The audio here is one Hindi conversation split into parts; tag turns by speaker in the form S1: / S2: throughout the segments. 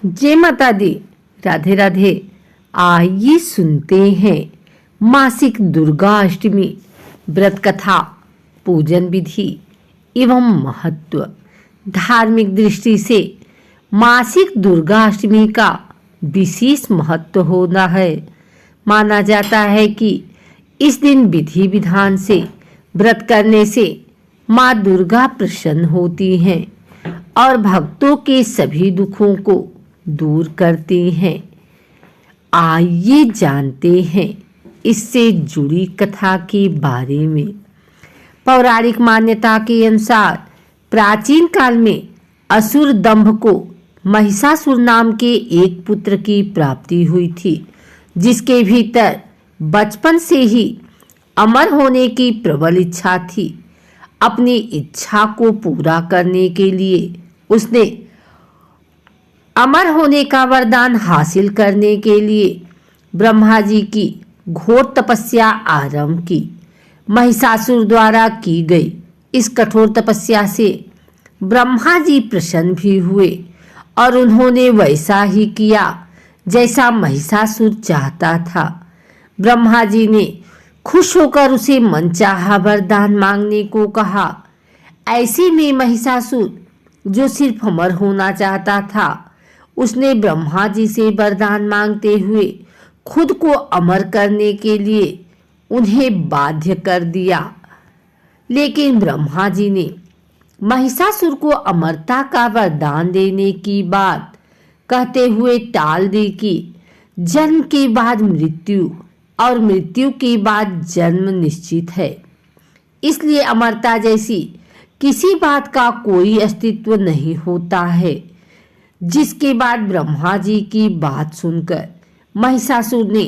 S1: जय माता दी। राधे राधे। आइए सुनते हैं मासिक दुर्गा अष्टमी व्रत कथा, पूजन विधि एवं महत्व। धार्मिक दृष्टि से मासिक दुर्गा अष्टमी का विशेष महत्व होता है। माना जाता है कि इस दिन विधि विधान से व्रत करने से माँ दुर्गा प्रसन्न होती हैं और भक्तों के सभी दुखों को दूर करती हैं। आइए जानते हैं इससे जुड़ी कथा के बारे में। पौराणिक मान्यता के अनुसार प्राचीन काल में असुर दंभ को महिषासुर नाम के एक पुत्र की प्राप्ति हुई थी, जिसके भीतर बचपन से ही अमर होने की प्रबल इच्छा थी। अपनी इच्छा को पूरा करने के लिए उसने अमर होने का वरदान हासिल करने के लिए ब्रह्मा जी की घोर तपस्या आरंभ की। महिषासुर द्वारा की गई इस कठोर तपस्या से ब्रह्मा जी प्रसन्न भी हुए और उन्होंने वैसा ही किया जैसा महिषासुर चाहता था। ब्रह्मा जी ने खुश होकर उसे मनचाहा वरदान मांगने को कहा। ऐसे में महिषासुर, जो सिर्फ अमर होना चाहता था, उसने ब्रह्मा जी से वरदान मांगते हुए खुद को अमर करने के लिए उन्हें बाध्य कर दिया। लेकिन ब्रह्मा जी ने महिषासुर को अमरता का वरदान देने की बात कहते हुए टाल दी कि जन्म के बाद मृत्यु और मृत्यु के बाद जन्म निश्चित है, इसलिए अमरता जैसी किसी बात का कोई अस्तित्व नहीं होता है। जिसके बाद ब्रह्मा जी की बात सुनकर महिषासुर ने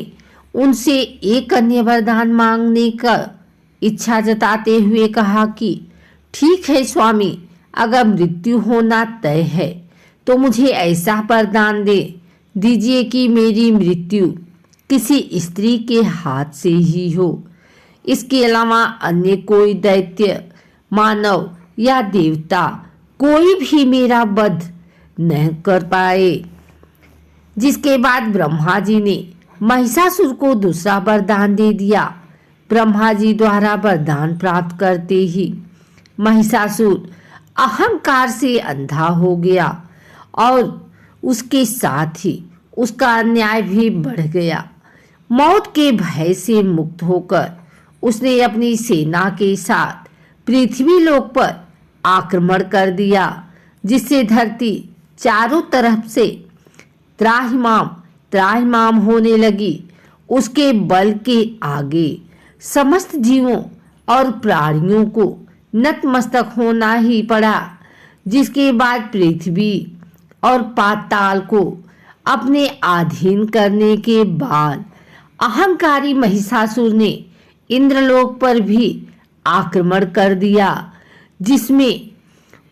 S1: उनसे एक अन्य वरदान मांगने का इच्छा जताते हुए कहा कि ठीक है स्वामी, अगर मृत्यु होना तय है तो मुझे ऐसा वरदान दे दीजिए कि मेरी मृत्यु किसी स्त्री के हाथ से ही हो। इसके अलावा अन्य कोई दैत्य, मानव या देवता कोई भी मेरा वध न कर पाए। जिसके बाद ब्रह्मा जी ने महिषासुर को दूसरा वरदान दे दिया। ब्रह्मा जी द्वारा वरदान प्राप्त करते ही महिषासुर अहंकार से अंधा हो गया और उसके साथ ही उसका अन्याय भी बढ़ गया। मौत के भय से मुक्त होकर उसने अपनी सेना के साथ पृथ्वी लोक पर आक्रमण कर दिया, जिससे धरती चारों तरफ से त्राहिमाम त्राहिमाम होने लगी। उसके बल के आगे समस्त जीवों और प्राणियों को नतमस्तक होना ही पड़ा। जिसके बाद पृथ्वी और पाताल को अपने अधीन करने के बाद अहंकारी महिषासुर ने इंद्रलोक पर भी आक्रमण कर दिया, जिसमें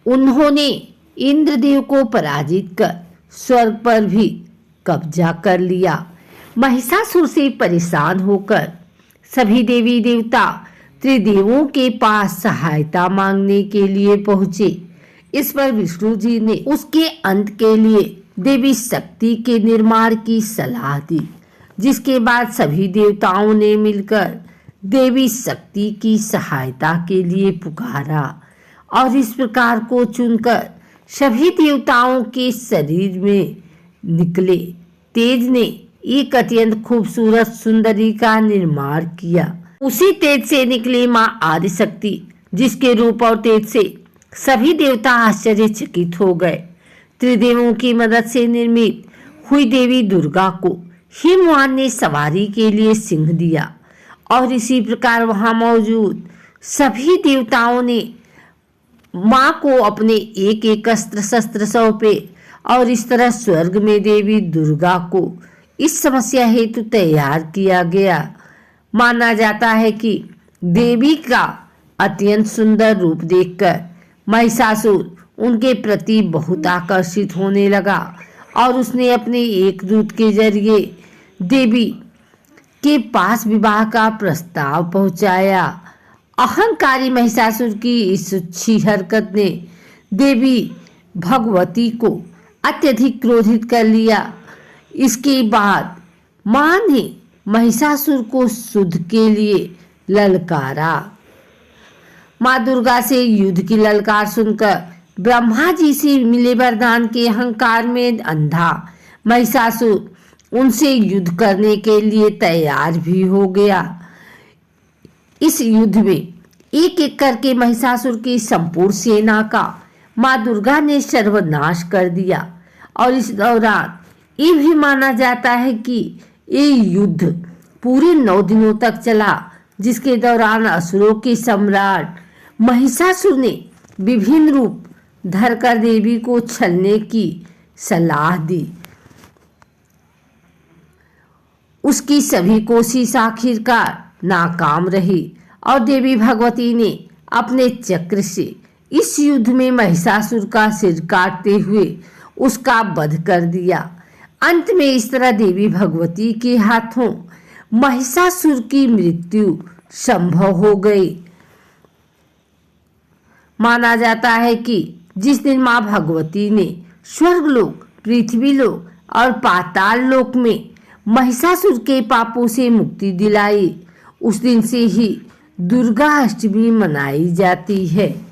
S1: उन्होंने इंद्रदेव को पराजित कर स्वर्ग पर भी कब्जा कर लिया। महिषासुर से परेशान होकर सभी देवी देवता त्रिदेवों के पास सहायता मांगने के लिए पहुंचे। इस पर विष्णु जी ने उसके अंत के लिए देवी शक्ति के निर्माण की सलाह दी। जिसके बाद सभी देवताओं ने मिलकर देवी शक्ति की सहायता के लिए पुकारा और इस प्रकार को चुनकर सभी देवताओं के शरीर में निकले तेज ने एक अत्यंत खूबसूरत सुंदरी का निर्माण किया। उसी तेज से निकली माँ आदिशक्ति, जिसके रूप और तेज से सभी देवता आश्चर्यचकित हो गए। त्रिदेवों की मदद से निर्मित हुई देवी दुर्गा को हिमवान ने सवारी के लिए सिंह दिया और इसी प्रकार वहां मौजूद सभी देवताओं ने माँ को अपने एक एक अस्त्र शस्त्र सौंपे और इस तरह स्वर्ग में देवी दुर्गा को इस समस्या हेतु तैयार किया गया। माना जाता है कि देवी का अत्यंत सुंदर रूप देखकर महिषासुर उनके प्रति बहुत आकर्षित होने लगा और उसने अपने एक दूत के जरिए देवी के पास विवाह का प्रस्ताव पहुंचाया। अहंकारी महिषासुर की इस अच्छी हरकत ने देवी भगवती को अत्यधिक क्रोधित कर लिया। इसके बाद मां ने महिषासुर को शुद्ध के लिए ललकारा। मां दुर्गा से युद्ध की ललकार सुनकर ब्रह्मा जी से मिले वरदान के अहंकार में अंधा महिषासुर उनसे युद्ध करने के लिए तैयार भी हो गया। इस युद्ध में एक एक करके महिषासुर की संपूर्ण सेना का मां दुर्गा ने सर्वनाश कर दिया। और इस दौरान ये भी माना जाता है कि ये युद्ध पूरे 9 दिनों तक चला, जिसके दौरान असुरों के सम्राट महिषासुर ने विभिन्न रूप धरकर देवी को छलने की सलाह दी। उसकी सभी कोशिश आखिरकार नाकाम रही और देवी भगवती ने अपने चक्र से इस युद्ध में महिषासुर का सिर काटते हुए उसका वध कर दिया। अंत में इस तरह देवी भगवती के हाथों महिषासुर की मृत्यु संभव हो गई। माना जाता है कि जिस दिन मां भगवती ने स्वर्गलोक, पृथ्वीलोक और पाताल लोक में महिषासुर के पापों से मुक्ति दिलाई, उस दिन से ही दुर्गा अष्टमी मनाई जाती है।